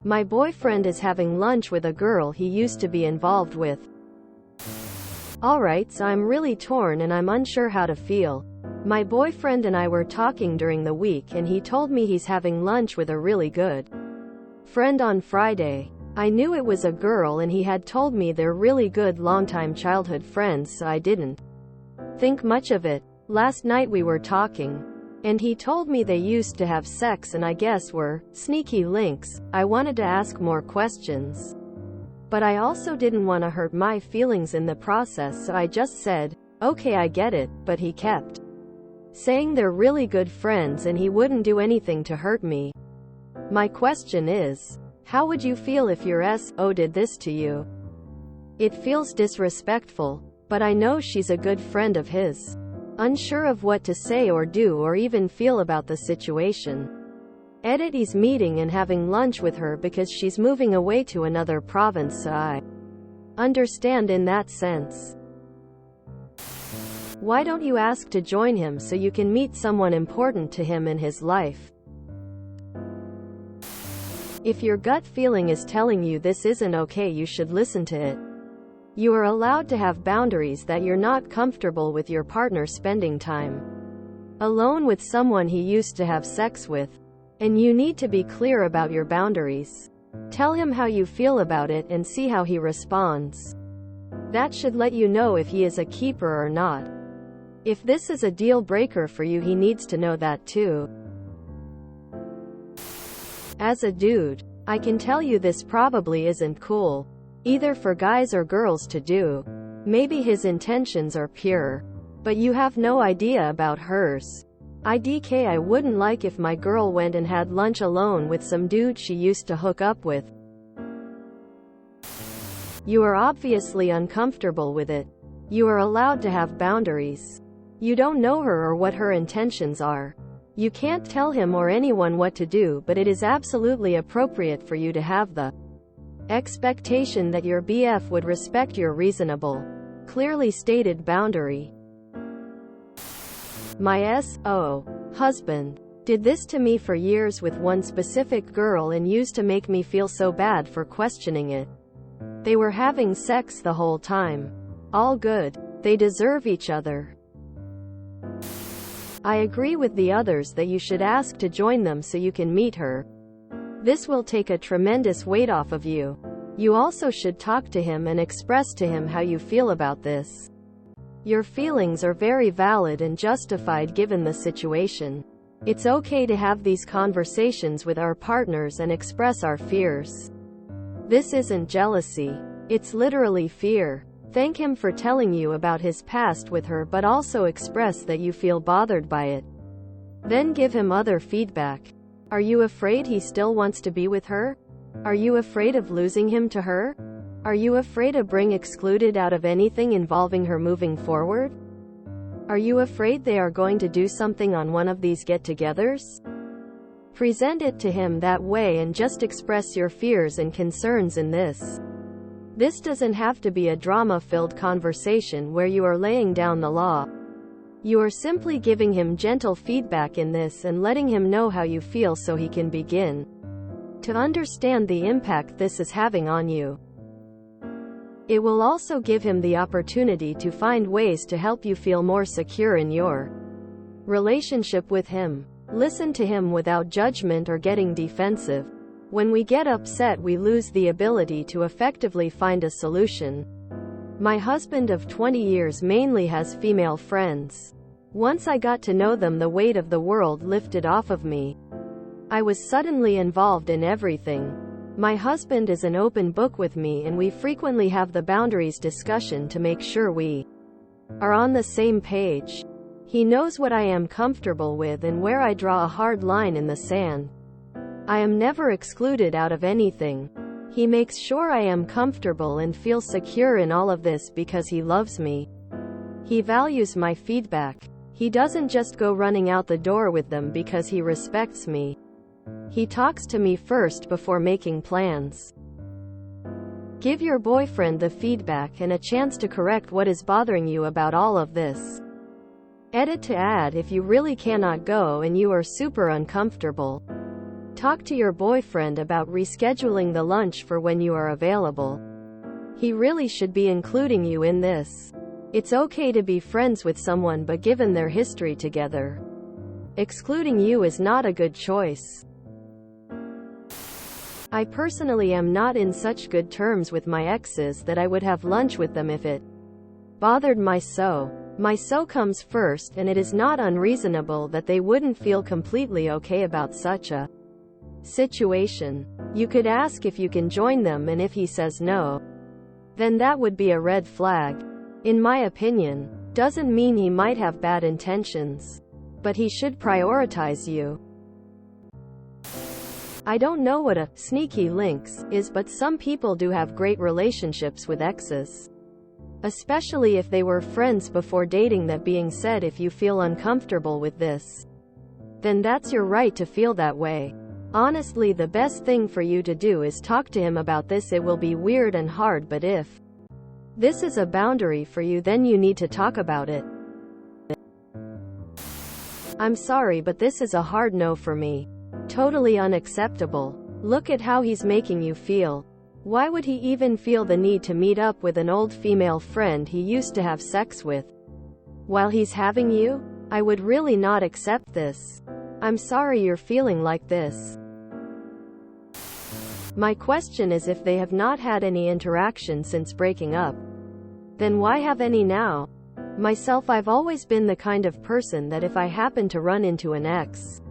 My boyfriend is having lunch with a girl he used to be involved with. Alright, so I'm really torn and I'm unsure how to feel. My boyfriend and I were talking during the week and he told me he's having lunch with a really good friend on Friday. I knew it was a girl and he had told me they're really good longtime childhood friends, so I didn't think much of it. Last night we were talking, and he told me they used to have sex and I guess were sneaky links. I wanted to ask more questions, but I also didn't want to hurt my feelings in the process, so I just said, okay, I get it, but he kept saying they're really good friends and he wouldn't do anything to hurt me. My question is, how would you feel if your SO did this to you? It feels disrespectful, but I know she's a good friend of his. Unsure of what to say or do or even feel about the situation. Edit, he's meeting and having lunch with her because she's moving away to another province, so I understand in that sense. Why don't you ask to join him so you can meet someone important to him in his life? If your gut feeling is telling you this isn't okay, you should listen to it. You are allowed to have boundaries that you're not comfortable with your partner spending time alone with someone he used to have sex with. And you need to be clear about your boundaries. Tell him how you feel about it and see how he responds. That should let you know if he is a keeper or not. If this is a deal breaker for you, he needs to know that too. As a dude, I can tell you this probably isn't cool, either for guys or girls to do. Maybe his intentions are pure, but you have no idea about hers. IDK, I wouldn't like if my girl went and had lunch alone with some dude she used to hook up with. You are obviously uncomfortable with it. You are allowed to have boundaries. You don't know her or what her intentions are. You can't tell him or anyone what to do, but it is absolutely appropriate for you to have the expectation that your BF would respect your reasonable, clearly stated boundary. My SO husband did this to me for years with one specific girl and used to make me feel so bad for questioning it. They were having sex the whole time. All good. They deserve each other. I agree with the others that you should ask to join them so you can meet her. This will take a tremendous weight off of you. You also should talk to him and express to him how you feel about this. Your feelings are very valid and justified given the situation. It's okay to have these conversations with our partners and express our fears. This isn't jealousy. It's literally fear. Thank him for telling you about his past with her, but also express that you feel bothered by it. Then give him other feedback. Are you afraid he still wants to be with her? Are you afraid of losing him to her? Are you afraid of being excluded out of anything involving her moving forward? Are you afraid they are going to do something on one of these get-togethers? Present it to him that way and just express your fears and concerns in this. This doesn't have to be a drama-filled conversation where you are laying down the law. You are simply giving him gentle feedback in this and letting him know how you feel so he can begin to understand the impact this is having on you. It will also give him the opportunity to find ways to help you feel more secure in your relationship with him. Listen to him without judgment or getting defensive. When we get upset, we lose the ability to effectively find a solution. My husband of 20 years mainly has female friends. Once I got to know them, the weight of the world lifted off of me. I was suddenly involved in everything. My husband is an open book with me and we frequently have the boundaries discussion to make sure we are on the same page. He knows what I am comfortable with and where I draw a hard line in the sand. I am never excluded out of anything. He makes sure I am comfortable and feel secure in all of this because he loves me. He values my feedback. He doesn't just go running out the door with them because he respects me. He talks to me first before making plans. Give your boyfriend the feedback and a chance to correct what is bothering you about all of this. Edit to add if you really cannot go and you are super uncomfortable. Talk to your boyfriend about rescheduling the lunch for when you are available. He really should be including you in this. It's okay to be friends with someone, but given their history together, excluding you is not a good choice. I personally am not in such good terms with my exes that I would have lunch with them if it bothered my so. My so comes first, and it is not unreasonable that they wouldn't feel completely okay about such a situation. You could ask if you can join them, and if he says no, then that would be a red flag. In my opinion, doesn't mean he might have bad intentions, but he should prioritize you. I don't know what a sneaky links is, but some people do have great relationships with exes, especially if they were friends before dating. That being said, if you feel uncomfortable with this, then that's your right to feel that way. Honestly, the best thing for you to do is talk to him about this. It will be weird and hard, but if this is a boundary for you, then you need to talk about it. I'm sorry, but this is a hard no for me. Totally unacceptable. Look at how he's making you feel. Why would he even feel the need to meet up with an old female friend he used to have sex with while he's having you? I would really not accept this. I'm sorry you're feeling like this. My question is, if they have not had any interaction since breaking up, then why have any now? Myself, I've always been the kind of person that if I happen to run into an ex,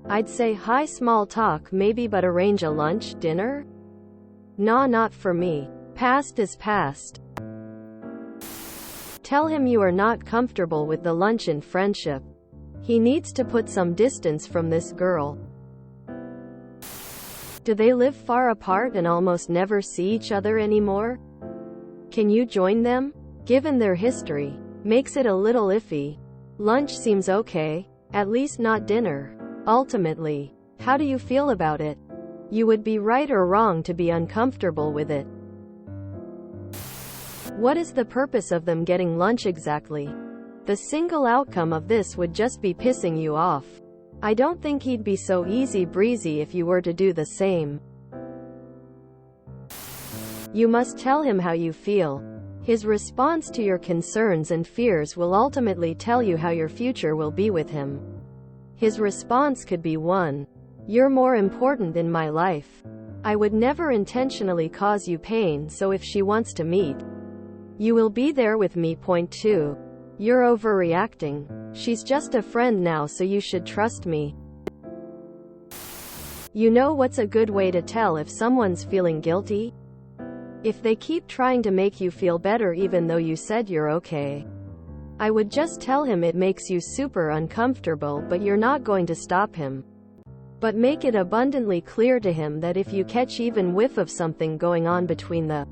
I'd say hi, small talk maybe, but arrange a lunch, dinner? Nah, not for me. Past is past. Tell him you are not comfortable with the lunch in friendship. He needs to put some distance from this girl. Do they live far apart and almost never see each other anymore? Can you join them? Given their history, makes it a little iffy. Lunch seems okay, at least not dinner. Ultimately, how do you feel about it? You would be right or wrong to be uncomfortable with it. What is the purpose of them getting lunch exactly? The single outcome of this would just be pissing you off. I don't think he'd be so easy breezy if you were to do the same. You must tell him how you feel. His response to your concerns and fears will ultimately tell you how your future will be with him. His response could be 1. You're more important in my life. I would never intentionally cause you pain, so if she wants to meet, you will be there with me. Point 2. You're overreacting. She's just a friend now, so you should trust me. You know what's a good way to tell if someone's feeling guilty? If they keep trying to make you feel better even though you said you're okay. I would just tell him it makes you super uncomfortable, but you're not going to stop him. But make it abundantly clear to him that if you catch even whiff of something going on between the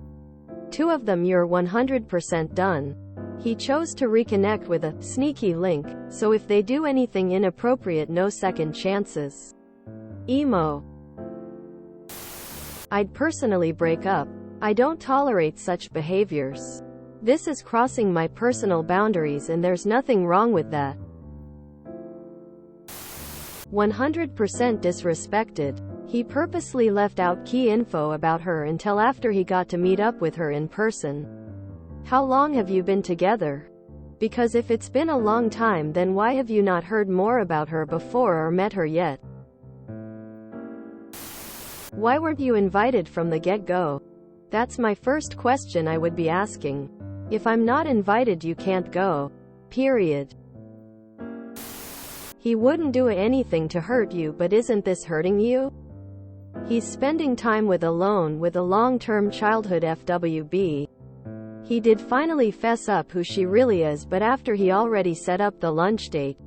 two of them, you're 100% done. He chose to reconnect with a sneaky link, so if they do anything inappropriate, no second chances. Emo. I'd personally break up. I don't tolerate such behaviors. This is crossing my personal boundaries, and there's nothing wrong with that. 100% disrespected. He purposely left out key info about her until after he got to meet up with her in person. How long have you been together? Because if it's been a long time, then why have you not heard more about her before or met her yet? Why weren't you invited from the get-go? That's my first question I would be asking. If I'm not invited, you can't go. Period. He wouldn't do anything to hurt you, but isn't this hurting you? He's spending time with a long-term childhood FWB. He did finally fess up who she really is, but after he already set up the lunch date.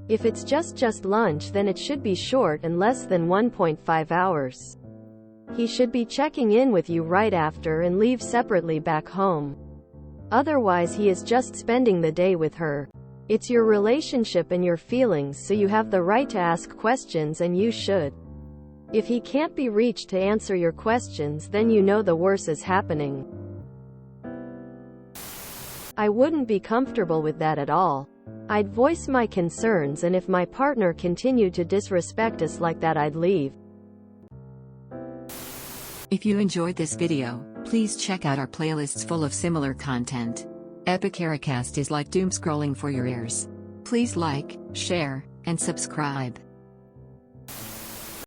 If it's just lunch, then it should be short and less than 1.5 hours. He should be checking in with you right after and leave separately back home. Otherwise, he is just spending the day with her. It's your relationship and your feelings, so you have the right to ask questions, and you should. If he can't be reached to answer your questions, then you know the worst is happening. I wouldn't be comfortable with that at all. I'd voice my concerns, and if my partner continued to disrespect us like that, I'd leave. If you enjoyed this video, please check out our playlists full of similar content. Epic Ericast is like doom scrolling for your ears. Please like, share, and subscribe.